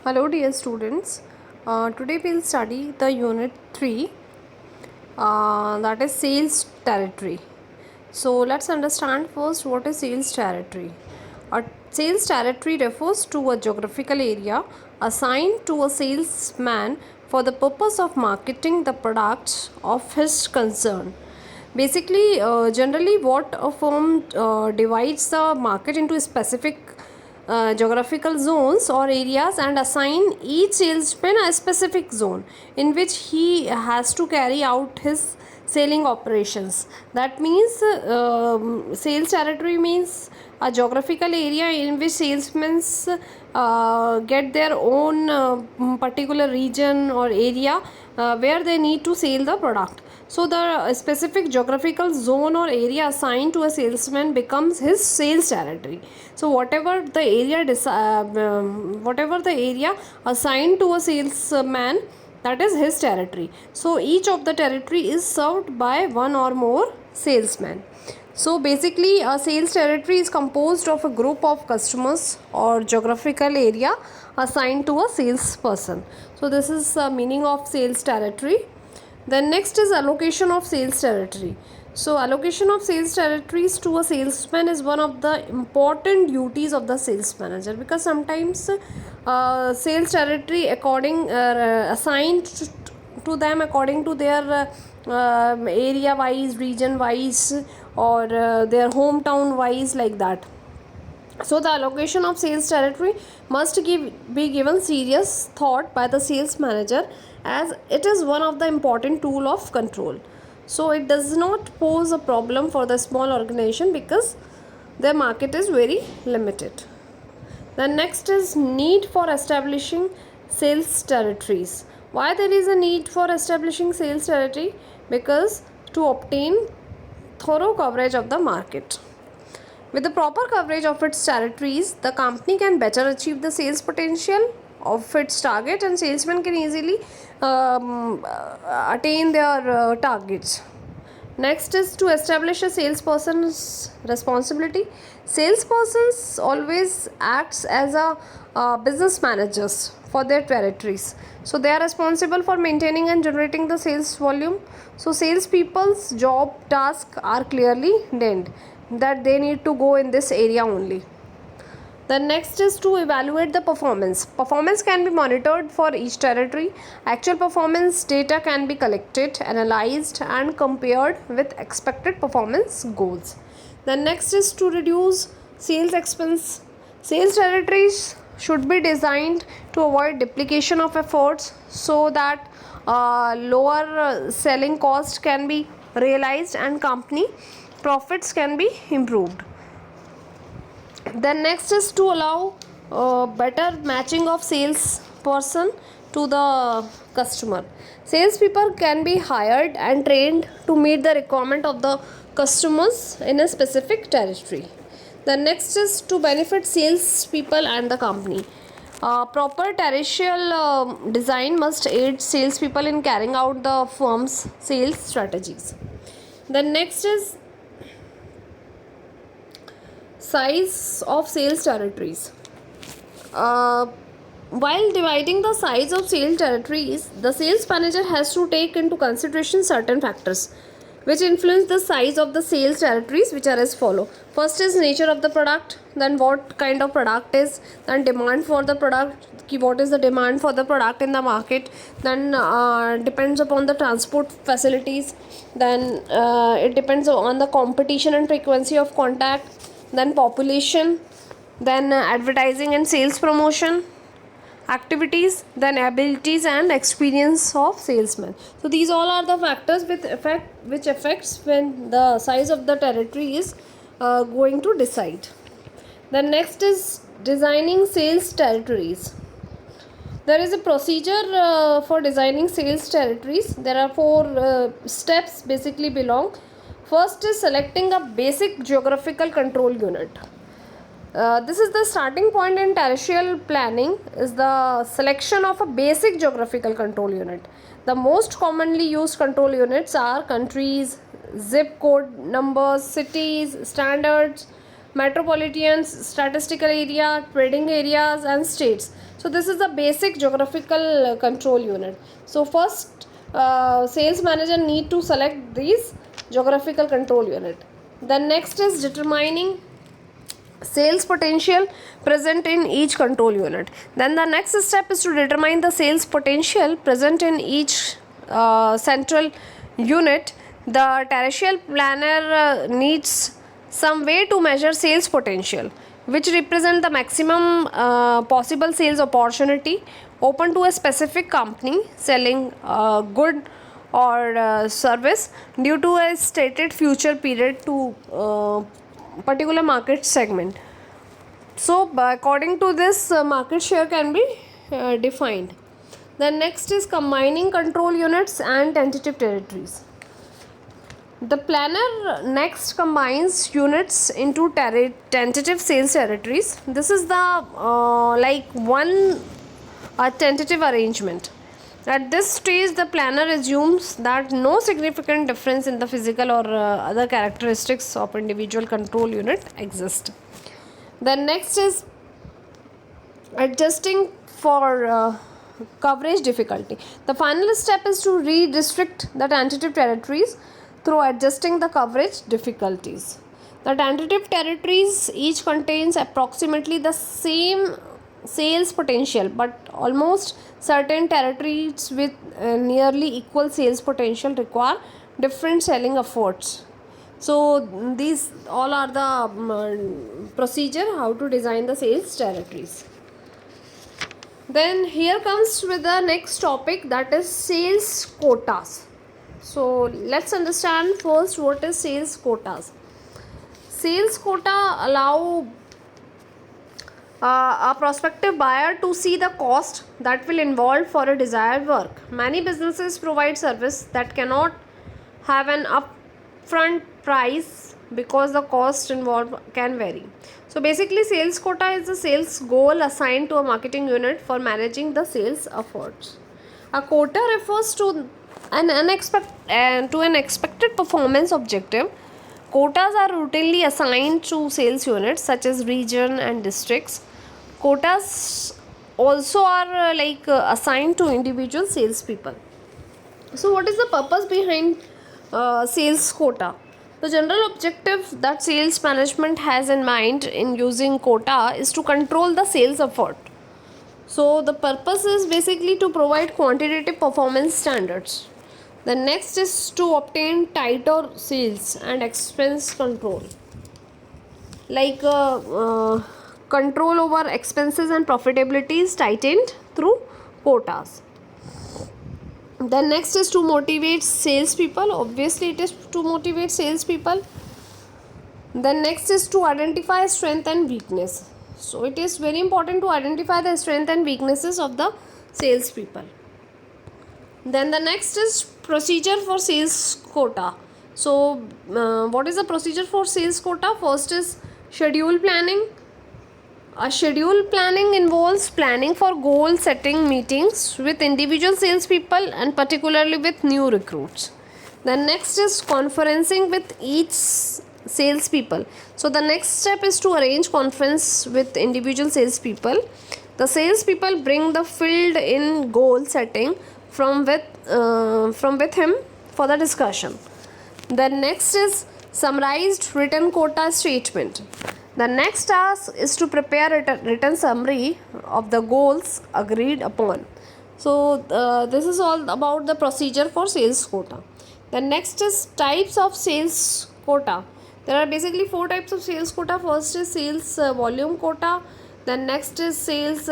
Hello dear students, today we will study the unit 3 that is sales territory. So let's understand first what is sales territory. A sales territory refers to a geographical area assigned to a salesman for the purpose of marketing the products of his concern. Basically, generally what a firm divides the market into specific geographical zones or areas and assign each salesman a specific zone in which he has to carry out his selling operations. That means sales territory means a geographical area in which salesmen get their own particular region or area where they need to sell the product. So the specific geographical zone or area assigned to a salesman becomes his sales territory. So whatever the area assigned to a salesman, that is his territory. So each of the territory is served by one or more salesmen. So basically a sales territory is composed of a group of customers or geographical area assigned to a salesperson. So this is the meaning of sales territory. Then next is allocation of sales territory. So allocation of sales territories to a salesman is one of the important duties of the sales manager, because sometimes sales territory assigned to them according to their area wise, region wise, or their hometown wise, like that. So the allocation of sales territory must be given serious thought by the sales manager, as it is one of the important tool of control. So it does not pose a problem for the small organization because their market is very limited. The next is need for establishing sales territories. Why there is a need for establishing sales territory? Because to obtain thorough coverage of the market. With the proper coverage of its territories, the company can better achieve the sales potential of its target, and salesmen can easily attain their targets. Next is to establish a salesperson's responsibility. Salespersons always acts as a business managers for their territories. So they are responsible for maintaining and generating the sales volume. So salespeople's job tasks are clearly named that they need to go in this area only. The next is to evaluate the performance. Performance can be monitored for each territory. Actual performance data can be collected, analyzed, and compared with expected performance goals. The next is to reduce sales expense. Sales territories should be designed to avoid duplication of efforts so that lower selling cost can be realized and company profits can be improved. Then next is to allow better matching of salesperson to the customer. Salespeople can be hired and trained to meet the requirement of the customers in a specific territory. The next is to benefit salespeople and the company. Proper territorial design must aid salespeople in carrying out the firm's sales strategies. The next is size of sales territories. Uh, while dividing the size of sales territories, the sales manager has to take into consideration certain factors which influence the size of the sales territories, which are as follow. First is nature of the product, then what kind of product is, then demand for the product, what is the demand for the product in the market, then depends upon the transport facilities, then it depends on the competition and frequency of contact, then population, then advertising and sales promotion activities, then abilities and experience of salesmen. So these all are the factors which affects when the size of the territory is going to decide. The next is designing sales territories. There is a procedure for designing sales territories. There are four steps basically belong. First is selecting a basic geographical control unit. This is the starting point in territorial planning, is the selection of a basic geographical control unit. The most commonly used control units are countries, zip code numbers, cities, standards, metropolitan, statistical area, trading areas, and states. So this is the basic geographical control unit. So first, sales manager need to select these geographical control unit. Then next is determining sales potential present in each control unit. Then the next step is to determine the sales potential present in each central unit. The territorial planner needs some way to measure sales potential, which represent the maximum possible sales opportunity open to a specific company selling good or service due to a stated future period to particular market segment. So according to this, market share can be defined. Then next is combining control units and tentative territories. The planner next combines units into tentative sales territories. This is the like one tentative arrangement. At this stage, the planner assumes that no significant difference in the physical or other characteristics of individual control unit exist. Then next is adjusting for coverage difficulty. The final step is to redistrict the tentative territories through adjusting the coverage difficulties. The tentative territories each contains approximately the same sales potential, but almost certain territories with nearly equal sales potential require different selling efforts. So these all are the procedure how to design the sales territories. Then here comes with the next topic, that is sales quotas. So let's understand first what is sales quotas. Sales quota allow a prospective buyer to see the cost that will involve for a desired work. Many businesses provide service that cannot have an upfront price because the cost involved can vary. So basically, sales quota is the sales goal assigned to a marketing unit for managing the sales efforts. A quota refers to an expected performance objective. Quotas are routinely assigned to sales units such as region and districts. Quotas also are assigned to individual salespeople. So what is the purpose behind sales quota? The general objective that sales management has in mind in using quota is to control the sales effort. So the purpose is basically to provide quantitative performance standards. The next is to obtain tighter sales and expense control. Control over expenses and profitability is tightened through quotas. Then next is to motivate salespeople. Obviously, it is to motivate salespeople. Then next is to identify strength and weakness. So it is very important to identify the strength and weaknesses of the salespeople. Then the next is procedure for sales quota. So what is the procedure for sales quota? First is schedule planning. A schedule planning involves planning for goal setting meetings with individual salespeople and particularly with new recruits. Then next is conferencing with each salespeople. So the next step is to arrange conference with individual salespeople. The salespeople bring the filled in goal setting from with him for the discussion. Then next is summarized written quota statement. The next task is to prepare a written summary of the goals agreed upon. So this is all about the procedure for sales quota. The next is types of sales quota. There are basically 4 types of sales quota. First is sales volume quota. Then next is sales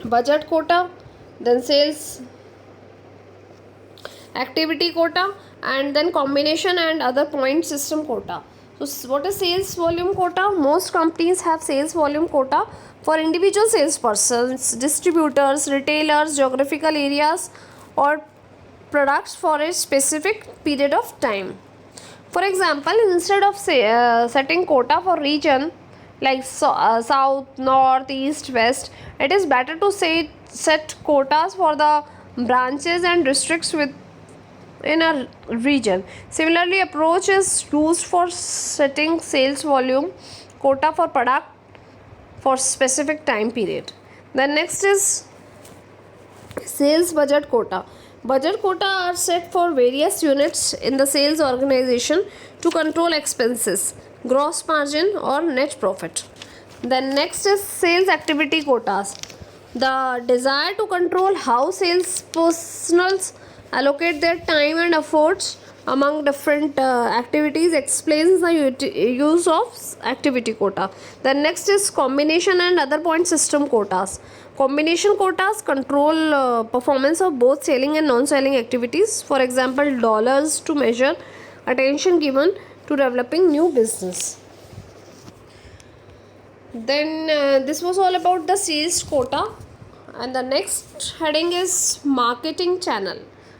budget quota. Then sales activity quota, and then combination and other point system quota. So what is sales volume quota? Most companies have sales volume quota for individual salespersons, distributors, retailers, geographical areas, or products for a specific period of time. For example, instead of setting quota for region like south, north, east, west, it is better to set quotas for the branches and districts in a region. Similarly, approach is used for setting sales volume quota for product for specific time period. Then next is sales budget quota. Budget quota are set for various units in the sales organization to control expenses, gross margin or net profit. Then next is sales activity quotas. The desire to control how sales personnels allocate their time and efforts among different activities explains the use of activity quota. Then next is combination and other point system quotas. Combination quotas control performance of both selling and non-selling activities. For example, dollars to measure attention given to developing new business. Then this was all about the sales quota, and the next heading is marketing channel.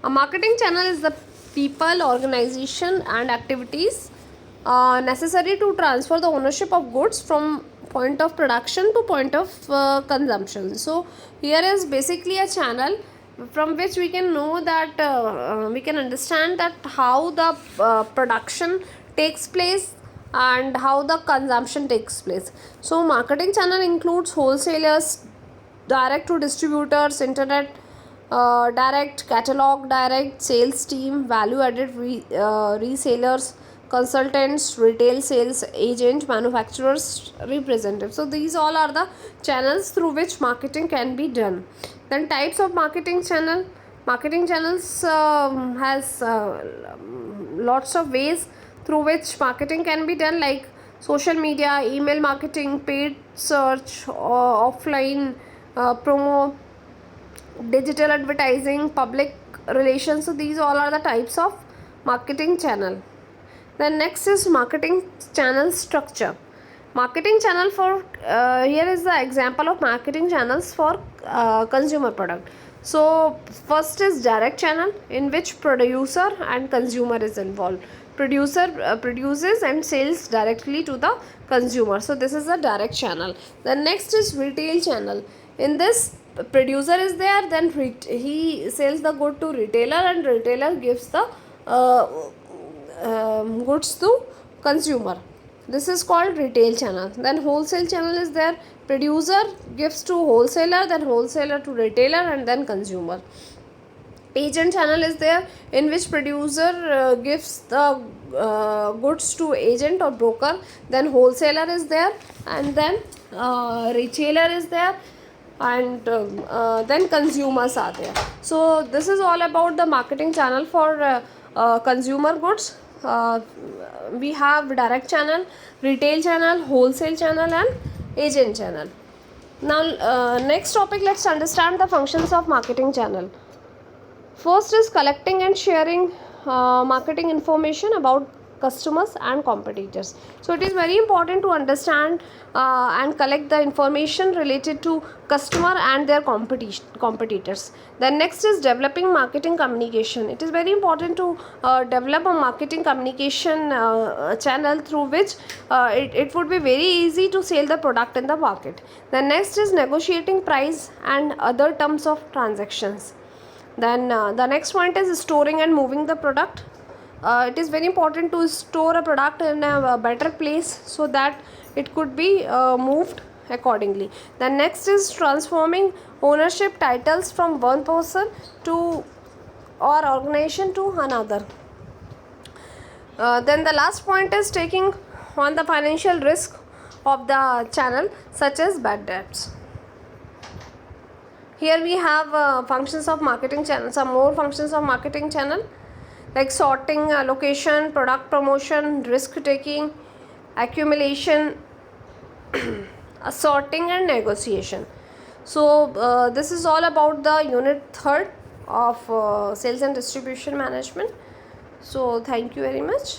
A marketing channel is the people, organization and activities necessary to transfer the ownership of goods from point of production to point of consumption. So here is basically a channel from which we can know that we can understand that how the production takes place and how the consumption takes place. So marketing channel includes wholesalers, direct to distributors, internet direct, catalog direct, sales team, value added resellers, consultants, retail sales agent, manufacturers, representatives. So these all are the channels through which marketing can be done. Then types of marketing channel. Marketing channels has lots of ways through which marketing can be done, like social media, email marketing, paid search, offline promo, digital advertising, public relations. So these all are the types of marketing channel. Then next is marketing channel structure. Marketing channel for here is the example of marketing channels for consumer product. So first is direct channel, in which producer and consumer is involved. Producer produces and sells directly to the consumer. So this is a direct channel. The next is retail channel. In this, producer is there, then he sells the good to retailer and retailer gives the goods to consumer. This is called retail channel. Then wholesale channel is there. Producer gives to wholesaler, then wholesaler to retailer and then consumer. Agent channel is there, in which producer gives the goods to agent or broker, then wholesaler is there, and then retailer is there, and then consumers are there. So this is all about the marketing channel for consumer goods. We have direct channel, retail channel, wholesale channel and agent channel. Now next topic, let's understand the functions of marketing channel. First is collecting and sharing marketing information about customers and competitors. So it is very important to understand and collect the information related to customer and their competitors. Then next is developing marketing communication. It is very important to develop a marketing communication channel through which it would be very easy to sell the product in the market. Then next is negotiating price and other terms of transactions. Then the next point is storing and moving the product. It is very important to store a product in a better place so that it could be moved accordingly. Then next is transforming ownership titles from one person to or organization to another. Then the last point is taking on the financial risk of the channel, such as bad debts. Here we have functions of marketing channel, some more functions of marketing channel, like sorting, allocation, product promotion, risk taking, accumulation, sorting and negotiation. So this is all about the unit third of sales and distribution management. So thank you very much.